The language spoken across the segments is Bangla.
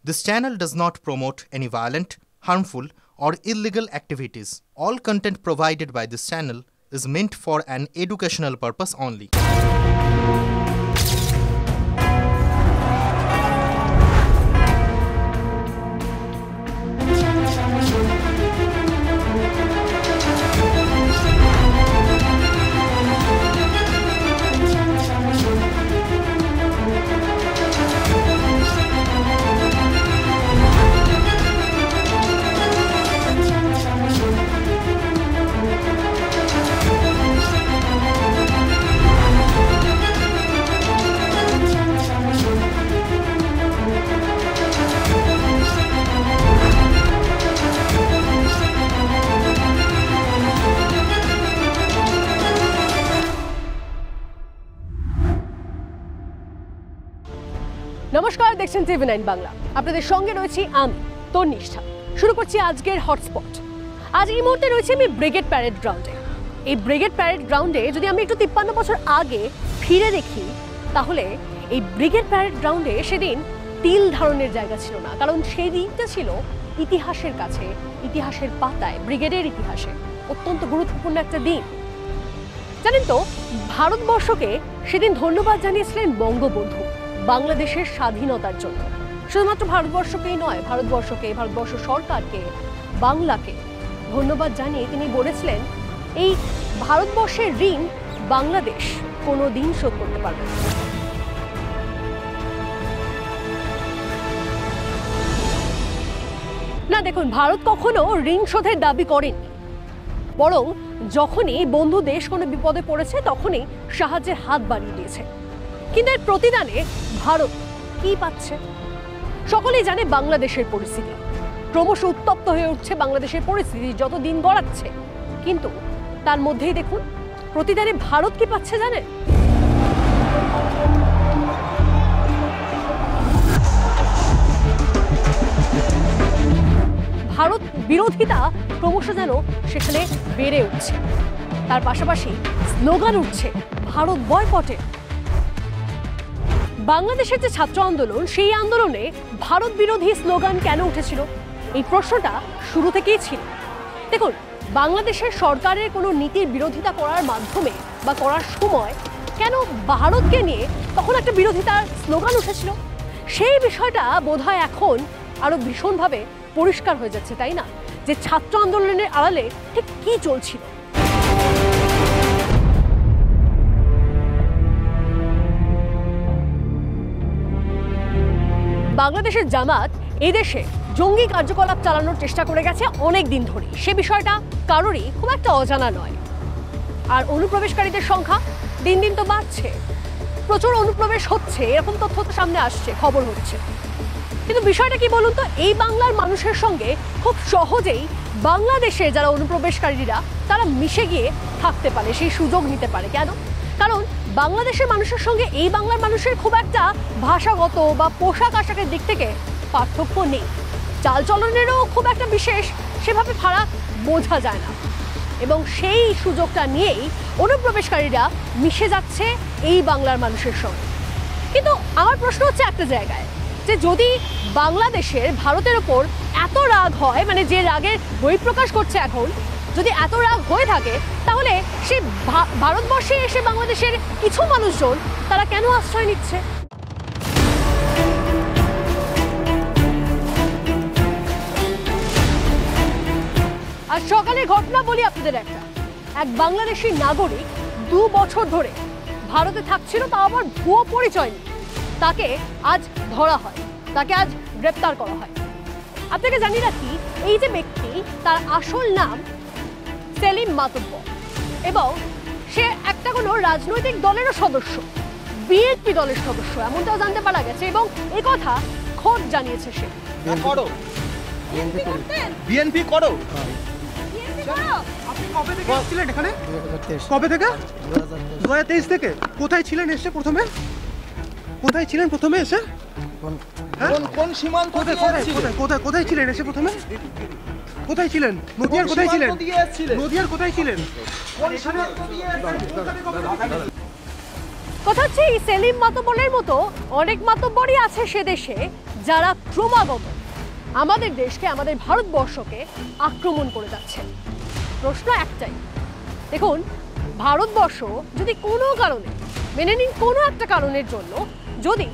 This channel does not promote any violent, harmful, or illegal activities. All content provided by this channel is meant for an educational purpose only. নমস্কার, দেখছেন TV9 বাংলা। আপনাদের সঙ্গে রয়েছি আমি তন্নিষ্ঠা। শুরু করছি আজকের হটস্পট। আজ এই মুহূর্তে রয়েছে আমি ব্রিগেড প্যারেড গ্রাউন্ডে। এই ব্রিগেড প্যারেড গ্রাউন্ডে যদি আমি একটু 53 বছর আগে ফিরে দেখি, তাহলে এই ব্রিগেড প্যারেড গ্রাউন্ডে সেদিন তিল ধারণের জায়গা ছিল না, কারণ সেই দিনটা ছিল ইতিহাসের কাছে, ইতিহাসের পাতায়, ব্রিগেডের ইতিহাসে অত্যন্ত গুরুত্বপূর্ণ একটা দিন। জানেন তো, ভারতবর্ষকে সেদিন ধন্যবাদ জানিয়েছিলেন বঙ্গবন্ধু বাংলাদেশের স্বাধীনতার জন্য। শুধুমাত্র ভারতবর্ষকেই নয়, ভারতবর্ষ সরকারকে, বাংলাকে ধন্যবাদ জানিয়ে তিনি বলেছিলেন, এই ভারতবর্ষের ঋণ বাংলাদেশ কোনো দিন শোধ করতে পারবে না। না, দেখুন, ভারত কখনো ঋণ শোধের দাবি করেনি, বরং যখনই বন্ধু দেশ কোনো বিপদে পড়েছে তখনই সাহায্যের হাত বাড়িয়ে দিয়েছে। কিন্তু এর প্রতিদানে ভারত কি পাচ্ছে? সকলেই জানে বাংলাদেশের পরিস্থিতি ক্রমশ উত্তপ্ত হয়ে উঠছে, বাংলাদেশের পরিস্থিতি যত দিন গড়াচ্ছে। কিন্তু তার মধ্যেই দেখুন প্রতিদানে ভারত কি পাচ্ছে জানেন? ভারত বিরোধিতা ক্রমশ যেন সেখানে বেড়ে উঠছে। তার পাশাপাশি স্লোগান উঠছে ভারত বয়কটে। বাংলাদেশের যে ছাত্র আন্দোলন, সেই আন্দোলনে ভারত বিরোধী স্লোগান কেন উঠেছিল? এই প্রশ্নটা শুরু থেকেই ছিল। দেখুন, বাংলাদেশের সরকারের কোনো নীতির বিরোধিতা করার মাধ্যমে বা করার সময় কেন ভারতকে নিয়ে তখন একটা বিরোধিতার স্লোগান উঠেছিল, সেই বিষয়টা বোধহয় এখন আরো ভীষণভাবে পরিষ্কার হয়ে যাচ্ছে, তাই না? যে ছাত্র আন্দোলনের আড়ালে ঠিক কি চলছিল। বাংলাদেশের জামাত এই দেশে জঙ্গি কার্যকলাপ চালানোর চেষ্টা করে গেছে অনেক দিন ধরে, সে বিষয়টা কারোরই খুব একটা অজানা নয়। আর অনুপ্রবেশকারীদের সংখ্যা দিন দিন তো বাড়ছে, প্রচুর অনুপ্রবেশ হচ্ছে, এরকম তথ্য তো সামনে আসছে, খবর হচ্ছে। কিন্তু বিষয়টা কি বলুন তো, এই বাংলার মানুষের সঙ্গে খুব সহজেই বাংলাদেশের যারা অনুপ্রবেশকারীরা তারা মিশে গিয়ে থাকতে পারে, সেই সুযোগ নিতে পারে। কেন? কারণ বাংলাদেশের মানুষের সঙ্গে এই বাংলার মানুষের খুব একটা ভাষাগত বা পোশাক আশাকের দিক থেকে পার্থক্য নেই, চালচলনেরও খুব একটা বিশেষ সেভাবে ফারাক বোঝা যায় না, এবং সেই সুযোগটা নিয়েই অনুপ্রবেশকারীরা মিশে যাচ্ছে এই বাংলার মানুষের সঙ্গে। কিন্তু আমার প্রশ্ন হচ্ছে একটা জায়গায়, যে যদি বাংলাদেশের ভারতের ওপর এত রাগ হয়, মানে যে রাগের বহিঃপ্রকাশ করছে এখন, যদি এত রাগ হয়ে থাকে, তাহলে সেই ভারতবর্ষে এসে বাংলাদেশের কিছু মানুষজন তারা কেন আশ্রয় নিচ্ছে? আর সকালে ঘটনা বলি আপনাদের একটা, এক বাংলাদেশি নাগরিক 2 বছর ধরে ভারতে থাকছিল, তাও আবার ভুয়ো পরিচয় নিয়ে। তাকে আজ ধরা হয়, তাকে আজ গ্রেপ্তার করা হয়। আপনাকে জানিয়ে রাখি, এই যে ব্যক্তি, তার আসল নাম সেলিম মাতব্বর, এবং সে একটা কোনো রাজনৈতিক দলেরও সদস্য, বিএনপি দলের সদস্য, এমনটাও জানতে পারা গেছে। এবং এই কথা খোদ জানিয়েছে সে। বিএনপি করো। আপনি কবে থেকে ছিলেন এখানে? কবে থেকে? 2023 থেকে। কোথায় ছিলেন এসে প্রথমে? কোথায় ছিলেন প্রথমে এসে? কোন সীমান্ত কোথায় ছিলেন এসে প্রথমে? কোথায় ছিলেন? নদিয়ার কোথায় ছিলেন? নদিয়ার কোথায় ছিলেন? কথা হচ্ছে, এই সেলিম মাতব্বরের মতো অনেক মাতব্বরই আছে সে দেশে, যারা ক্রমাগত আমাদের দেশকে, আমাদের ভারতবর্ষকে আক্রমণ করে যাচ্ছে। প্রশ্ন একটাই, দেখুন, ভারতবর্ষ যদি কোনো কারণে, মেনে নিন কোনো একটা কারণের জন্য, যদি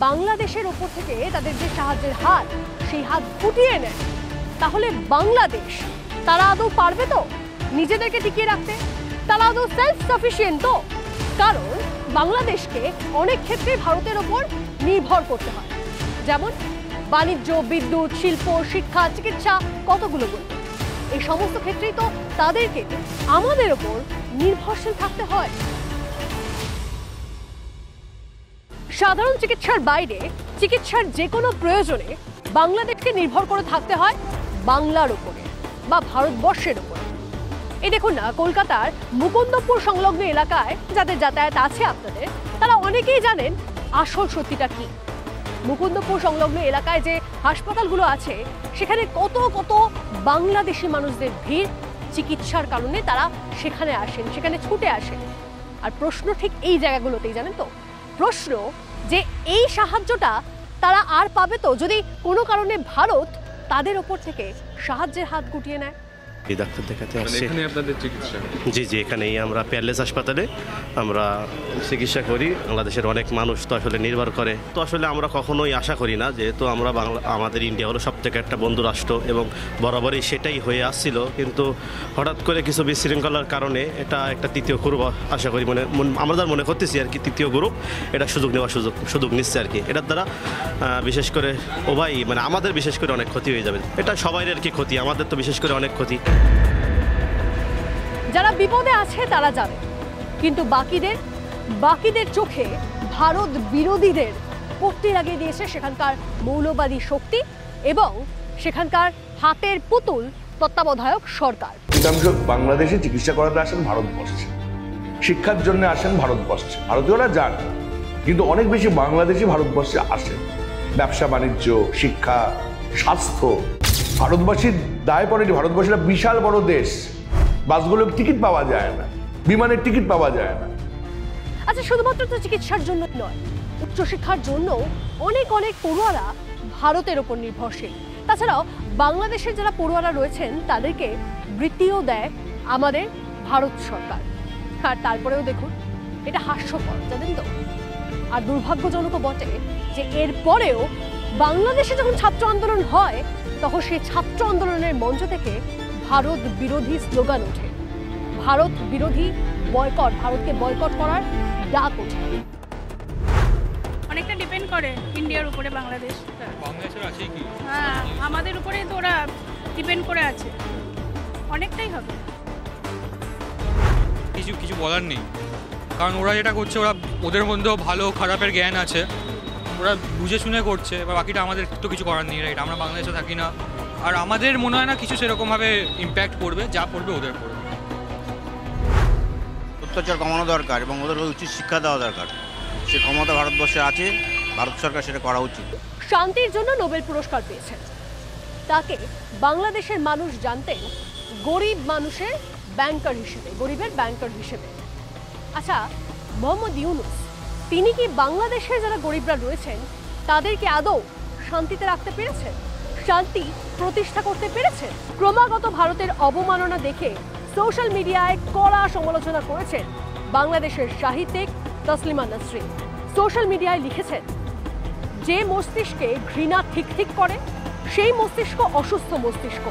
বাংলাদেশের ওপর থেকে তাদের যে সাহায্যের হাত, সেই হাত ফুটিয়ে নেয়, তাহলে বাংলাদেশ তারা আদৌ পারবে তো নিজেদেরকে টিকিয়ে রাখতে? তারা আদৌ সেলফ সাফিসিয়েন্ট তো? কারণ বাংলাদেশকে অনেক ক্ষেত্রে ভারতের ওপর নির্ভর করতে হয়, যেমন বাণিজ্য, বিদ্যুৎ, শিল্প, শিক্ষা, চিকিৎসা, কতগুলো বলবো। এই সমস্ত ক্ষেত্রেই তো তাদেরকে আমাদের ওপর নির্ভরশীল থাকতে হয়। সাধারণ চিকিৎসার বাইরে চিকিৎসার যে কোনো প্রয়োজনে বাংলাদেশকে নির্ভর করে থাকতে হয় বাংলার উপরে বা ভারতবর্ষের উপরে। এই দেখুন না, কলকাতার মুকুন্দপুর সংলগ্ন এলাকায় যাদের যাতায়াত আছে আপনাদের, তারা অনেকেই জানেন আসল সত্যিটা কি। মুকুন্দপুর সংলগ্ন এলাকায় যে হাসপাতালগুলো আছে, সেখানে কত কত বাংলাদেশি মানুষদের ভিড়। চিকিৎসার কারণে তারা সেখানে আসেন, সেখানে ছুটে আসেন। আর প্রশ্ন ঠিক এই জায়গাগুলোতেই, জানেন তো, প্রশ্ন যে এই সাহায্যটা তারা আর পাবে তো যদি কোনো কারণে ভারত তাদের ওপর থেকে সাহায্যের হাত গুটিয়ে নেয়। এই ডাক্তার দেখাতে আসছে। এখানে আপনাদের চিকিৎসা? জি জি, এখানেই আমরা প্যারালাইস হাসপাতালে আমরা চিকিৎসা করি। বাংলাদেশের অনেক মানুষ তো আসলে নির্ভর করে, তো আসলে আমরা কখনোই আশা করি না, যেহেতু আমরা আমাদের ইন্ডিয়া হলো সব থেকে একটা বন্ধু রাষ্ট্র এবং বরাবরই সেটাই হয়ে আসছিল, কিন্তু হঠাৎ করে কিছু বিশৃঙ্খলার কারণে এটা একটা তৃতীয় গ্রুপ, আশা করি আমরা মনে করতেছি আর কি, তৃতীয় গ্রুপ এটা সুযোগ নেওয়ার সুযোগ নিচ্ছে আর কি। এটার দ্বারা বিশেষ করে আমাদের বিশেষ করে অনেক ক্ষতি হয়ে যাবে। এটা সবাই আর কি ক্ষতি, আমাদের তো বিশেষ করে অনেক ক্ষতি। যারা বিপদে আছে তারা যাবে, কিন্তু বাকিদের চোখে ভারত বিরোধীদের পট্টি লাগিয়ে দিয়েছে সেখানকার মৌলবাদী শক্তি এবং সেখানকার হাতের পুতুল তত্ত্বাবধায়ক সরকার। বাংলাদেশে চিকিৎসা করাতে আসেন ভারতবর্ষে, শিক্ষার জন্য আসেন ভারতবর্ষে, ভারতীয়রা যান, কিন্তু অনেক বেশি বাংলাদেশি ভারতবর্ষে আসেন ব্যবসা বাণিজ্য, শিক্ষা, স্বাস্থ্য। ভারতবাসীর দায় পড়েনি, ভারতবর্ষের বিশাল বড় দেশ, বাসগুলোর টিকিট পাওয়া যায় না, বিমানের টিকিট পাওয়া যায় না। আচ্ছা, শুধুমাত্র তো চিকিৎসার জন্য নয়, উচ্চশিক্ষার জন্য অনেক পড়ুয়ারা ভারতের ওপর নির্ভরশীল। তাছাড়াও বাংলাদেশের যারা পড়ুয়ারা রয়েছেন তাদেরকে বৃত্তিও দেয় আমাদের ভারত সরকার। আর তারপরেও দেখুন, এটা হাস্যকর, জানেন তো। আর দুর্ভাগ্যজনকও বটে যে এরপরেও বাংলাদেশে যখন ছাত্র আন্দোলন হয়, তখন সেই ছাত্র আন্দোলনের মঞ্চ থেকে ভারত বিরোধী স্লোগান ওঠে, ভারত বিরোধী বয়কট, ভারতকে বয়কট করার ডাক ওঠে। অনেকটা ডিপেন্ড করে ইন্ডিয়ার উপরে বাংলাদেশ। হ্যাঁ, আমাদের উপরে তো ওরা ডিপেন্ড করে আছে, অনেকটাই হবে। কিছু বলার নেই, কারণ ওরা যেটা করছে, ওদের মধ্যেও ভালো খারাপের জ্ঞান আছে, ওরা বুঝে শুনে করছে। এবার বাকিটা আমাদের তো কিছু করার নেই, রাইট? আমরা বাংলাদেশে থাকি না, আর আমাদের মনে হয় না কিছু সেরকমভাবে ইম্প্যাক্ট পড়বে, যা পড়বে ওদের পড়বে। অত্যাচার কমানো দরকার এবং ওদের উচিত শিক্ষা দেওয়া দরকার। সে ক্ষমতা ভারতবর্ষে আছে, ভারত সরকার সেটা করা উচিত। শান্তির জন্য নোবেল পুরস্কার পেয়েছেন তাকে বাংলাদেশের মানুষ জানতেন গরিব মানুষের ব্যাংকার হিসেবে, গরিবের ব্যাংকার হিসেবে। আচ্ছা, মোহাম্মদ ইউনূস তিনি কি বাংলাদেশের যারা গরিবরা রয়েছেন তাদেরকে আদৌ শান্তিতে রাখতে পেরেছেন, শান্তি প্রতিষ্ঠা করতে পেরেছেন? ক্রমাগত ভারতের অবমাননা দেখে সোশ্যাল মিডিয়ায় কড়া সমালোচনা করেছেন বাংলাদেশের সাহিত্যিক তসলিমা নাসরিন। সোশ্যাল মিডিয়ায় লিখেছেন, যে মস্তিষ্কে ঘৃণা ঠিক করে সেই মস্তিষ্ক অসুস্থ মস্তিষ্ক।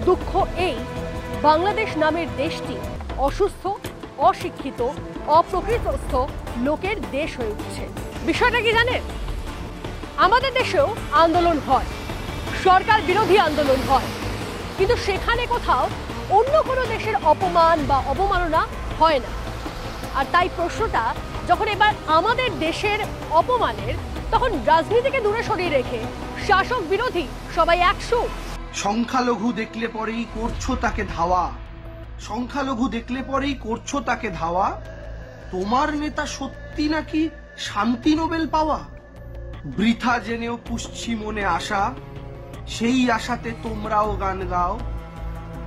দুঃখ এই, বাংলাদেশ নামের দেশটি অসুস্থ, অশিক্ষিত, অপ্রকৃতস্থ লোকের দেশ হয়ে উঠছে। বিষয়টা কি জানেন? আমাদের দেশেও আন্দোলন হয়, সরকার বিরোধী আন্দোলন হয়, কিন্তু সেখানে কোথাও অন্য কোনো দেশের অপমান বা অবমাননা হয় না। আর তাই প্রশ্নটা যখন এবার আমাদের দেশের অপমানের, তখন রাজনীতিকে দূরে সরিয়ে রেখে শাসক বিরোধী সবাই একশো। সংখ্যালঘু দেখলে পরেই করছো তাকে ধাওয়া, সংখ্যালঘু দেখলে পরেই করছো তাকে ধাওয়া। তোমার নেতা সত্যি নাকি শান্তি নোবেল পাওয়া? বৃথা জেনেও পুষছি মনে আশা, সেই আশাতে তোমরাও গান গাও।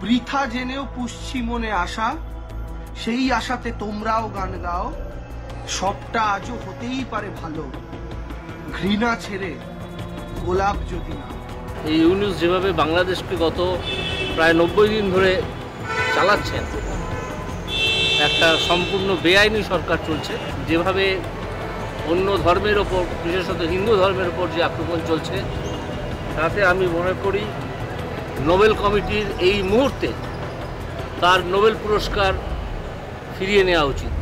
বৃথা জেনেও পুষছি মনে আশা, সেই আশাতে তোমরাও গান গাও। সবটা আজও হতেই পারে ভালো, ঘৃণা ছেড়ে গোলাপ যদি না। এই ইউনূস যেভাবে বাংলাদেশকে গত প্রায় 90 দিন ধরে চালাচ্ছেন, একটা সম্পূর্ণ বেআইনি সরকার চলছে। যেভাবে অন্য ধর্মের ওপর, বিশেষত হিন্দু ধর্মের ওপর যে আক্রমণ চলছে, তাতে আমি মনে করি নোবেল কমিটির এই মুহূর্তে তার নোবেল পুরস্কার ফিরিয়ে নেওয়া উচিত।